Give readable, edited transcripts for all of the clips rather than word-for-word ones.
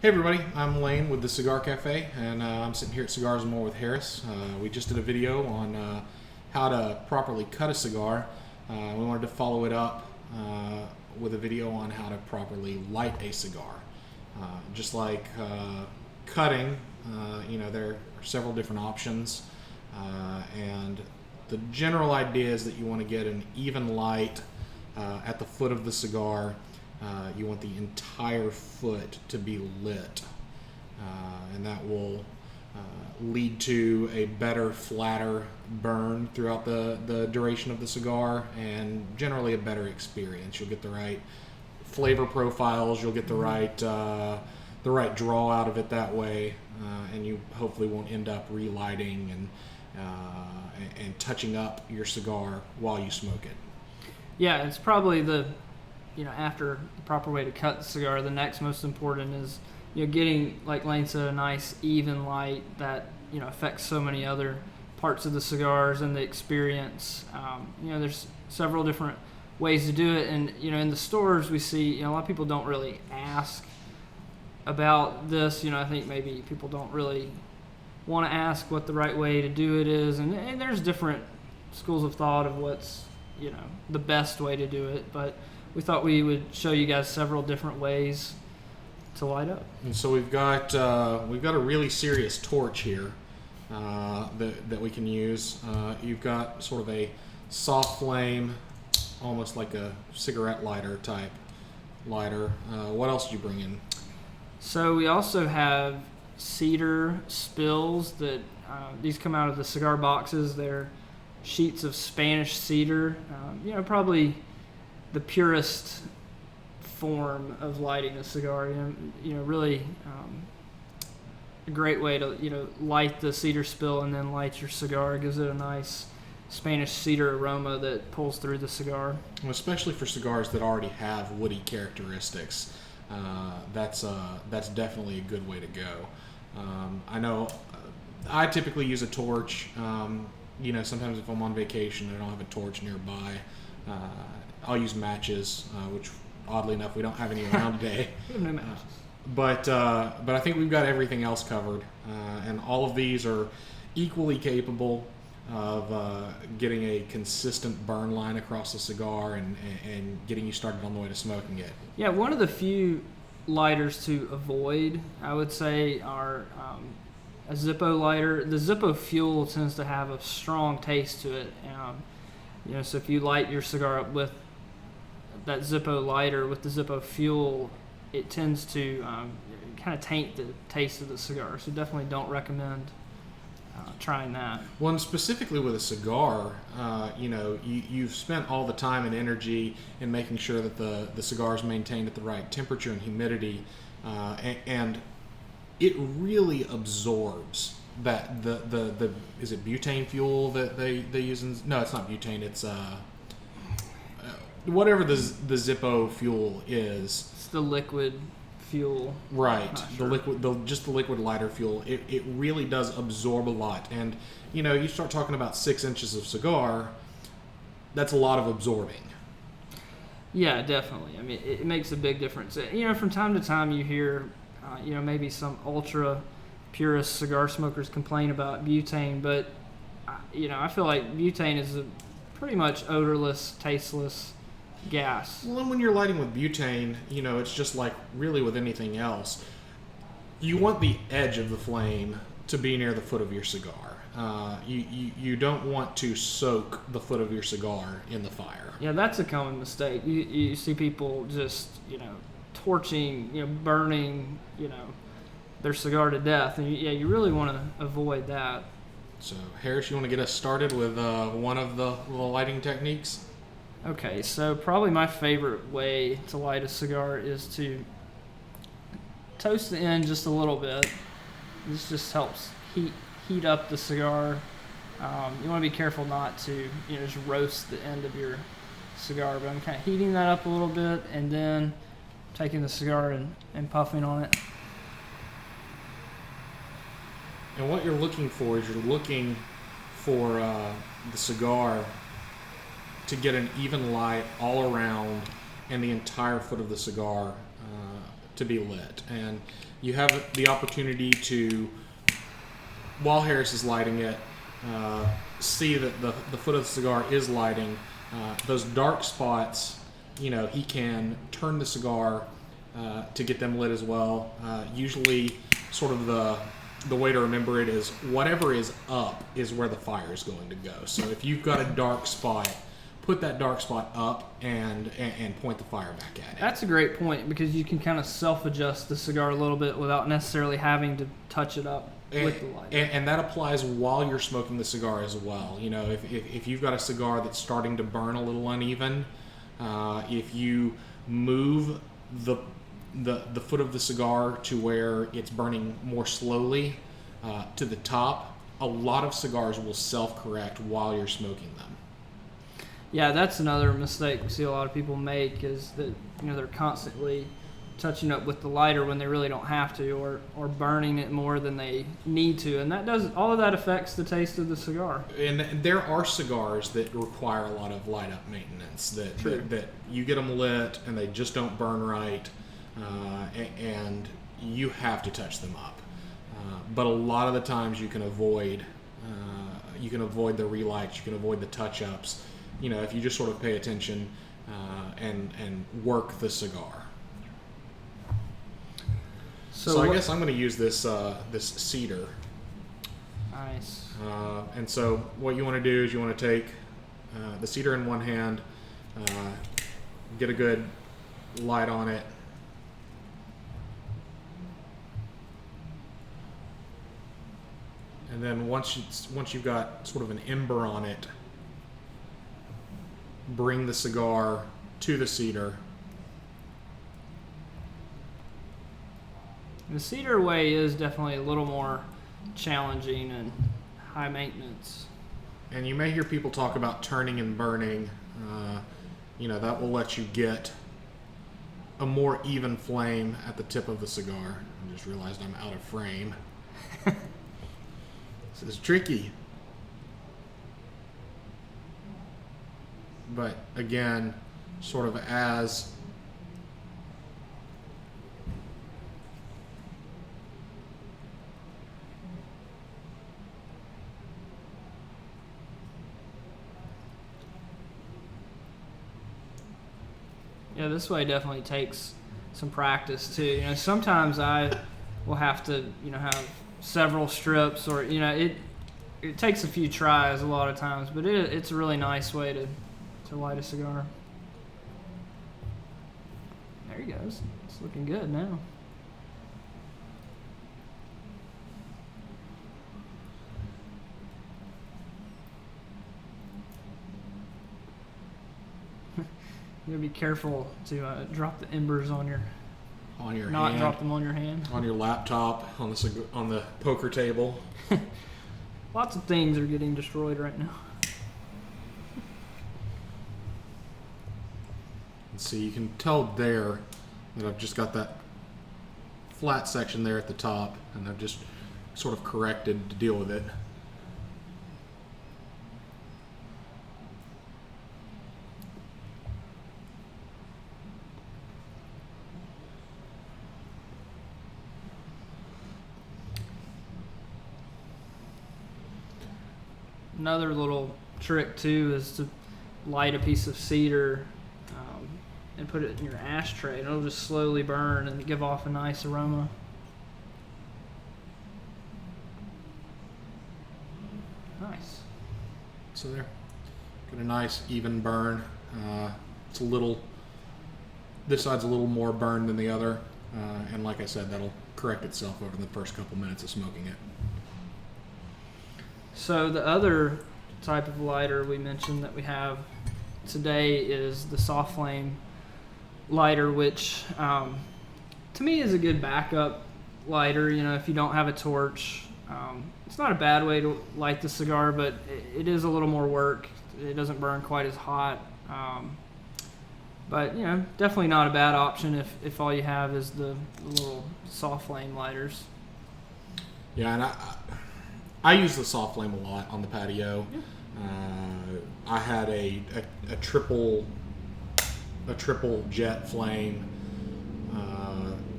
Hey everybody, I'm Lane with the Cigar Cafe, and I'm sitting here at Cigars and More with Harris. We just did a video on how to properly cut a cigar. We wanted to follow it up with a video on how to properly light a cigar. Just like cutting, there are several different options, and the general idea is that you want to get an even light at the foot of the cigar. You want the entire foot to be lit, and that will lead to a better, flatter burn throughout the duration of the cigar, and generally a better experience. You'll get the right flavor profiles, you'll get the right draw out of it that way, and you hopefully won't end up relighting and touching up your cigar while you smoke it. Yeah, it's probably after the proper way to cut the cigar, the next most important is, getting, like Lane said, a nice even light that, affects so many other parts of the cigars and the experience. There's several different ways to do it. And, in the stores we see, a lot of people don't really ask about this. I think maybe people don't really want to ask what the right way to do it is. And there's different schools of thought of what's, the best way to do it. But we thought we would show you guys several different ways to light up. And so we've got a really serious torch here that we can use. You've got sort of a soft flame, almost like a cigarette lighter type lighter. What else did you bring in? So we also have cedar spills that these come out of the cigar boxes. They're sheets of Spanish cedar. Probably the purest form of lighting a cigar. Really a great way to light the cedar spill and then light your cigar. It gives it a nice Spanish cedar aroma that pulls through the cigar. Well, especially for cigars that already have woody characteristics, that's definitely a good way to go. I know I typically use a torch. Sometimes if I'm on vacation and I don't have a torch nearby, I'll use matches, which oddly enough we don't have any around today. We have no matches. But I think we've got everything else covered, and all of these are equally capable of getting a consistent burn line across the cigar and getting you started on the way to smoking it. Yeah, one of the few lighters to avoid, I would say, are a Zippo lighter. The Zippo fuel tends to have a strong taste to it. So if you light your cigar up with that Zippo lighter with the Zippo fuel, it tends to kind of taint the taste of the cigar. So definitely don't recommend trying that. Well, and specifically with a cigar, you've spent all the time and energy in making sure that the cigar is maintained at the right temperature and humidity, and it really absorbs that the is it butane fuel that they use no, it's not butane, it's whatever the Zippo fuel is. It's the liquid fuel. Right. Sure. The liquid lighter fuel. It really does absorb a lot. And you start talking about 6 inches of cigar, that's a lot of absorbing. Yeah, definitely. I mean, it makes a big difference. From time to time you hear maybe some ultra purist cigar smokers complain about butane, but I feel like butane is a pretty much odorless, tasteless gas. Well, and when you're lighting with butane, it's just like really with anything else. You want the edge of the flame to be near the foot of your cigar. You don't want to soak the foot of your cigar in the fire. Yeah, that's a common mistake. You see people just torching, burning, their cigar to death, and you really want to avoid that. So, Harris, you want to get us started with one of the lighting techniques? Okay, so probably my favorite way to light a cigar is to toast the end just a little bit. This just helps heat up the cigar. You want to be careful not to just roast the end of your cigar, but I'm kind of heating that up a little bit and then taking the cigar and puffing on it. And what you're looking for is the cigar to get an even light all around and the entire foot of the cigar to be lit. And you have the opportunity to, while Harris is lighting it, see that the foot of the cigar is lighting. Those dark spots, he can turn the cigar to get them lit as well. Usually, sort of the way to remember it is whatever is up is where the fire is going to go. So if you've got a dark spot, put that dark spot up and point the fire back at it. That's a great point, because you can kind of self-adjust the cigar a little bit without necessarily having to touch it up with the light. And that applies while you're smoking the cigar as well. If you've got a cigar that's starting to burn a little uneven, if you move the foot of the cigar to where it's burning more slowly to the top, a lot of cigars will self-correct while you're smoking them. Yeah, that's another mistake we see a lot of people make, is that they're constantly touching up with the lighter when they really don't have to, or burning it more than they need to, and all of that affects the taste of the cigar. And there are cigars that require a lot of light up maintenance, that you get them lit and they just don't burn right, and you have to touch them up. But a lot of the times you can avoid the relights, you can avoid the touch ups. If you just sort of pay attention and work the cigar. So I guess I'm going to use this cedar. Nice. And so what you want to do is you want to take the cedar in one hand, get a good light on it. And then once you've got sort of an ember on it, bring the cigar to the cedar. The cedar way is definitely a little more challenging and high maintenance. And you may hear people talk about turning and burning. That will let you get a more even flame at the tip of the cigar. I just realized I'm out of frame. This is tricky. But again, sort of as yeah, this way definitely takes some practice too. Sometimes I will have to, have several strips, or it takes a few tries a lot of times, but it's a really nice way to light a cigar. There he goes. It's looking good now. You gotta be careful to drop the embers on your hand, drop them on your hand, on your laptop, on the poker table. Lots of things are getting destroyed right now. See, you can tell there that I've just got that flat section there at the top, and I've just sort of corrected to deal with it. Another little trick too is to light a piece of cedar and put it in your ashtray, and it'll just slowly burn and give off a nice aroma. Nice. So there, got a nice even burn. It's this side's a little more burned than the other, and like I said, that'll correct itself over the first couple minutes of smoking it. So the other type of lighter we mentioned that we have today is the soft flame lighter, which to me is a good backup lighter. If you don't have a torch, it's not a bad way to light the cigar, but it is a little more work. It doesn't burn quite as hot, but definitely not a bad option if all you have is the little soft flame lighters. Yeah, and I use the soft flame a lot on the patio. I had a triple jet flame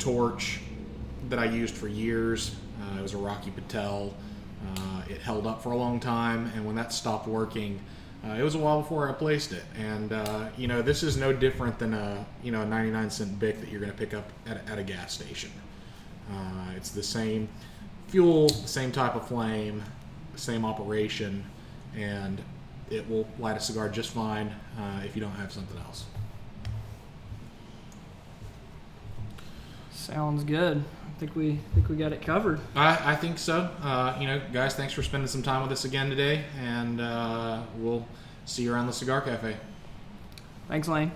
torch that I used for years. It was a Rocky Patel. It held up for a long time, and when that stopped working, it was a while before I placed it. And this is no different than a 99-cent Bic that you're going to pick up at a gas station. It's the same fuel, same type of flame, same operation, and it will light a cigar just fine if you don't have something else. Sounds good. I think we got it covered. I think so. Guys, thanks for spending some time with us again today, and we'll see you around the Cigar Cafe. Thanks, Lane.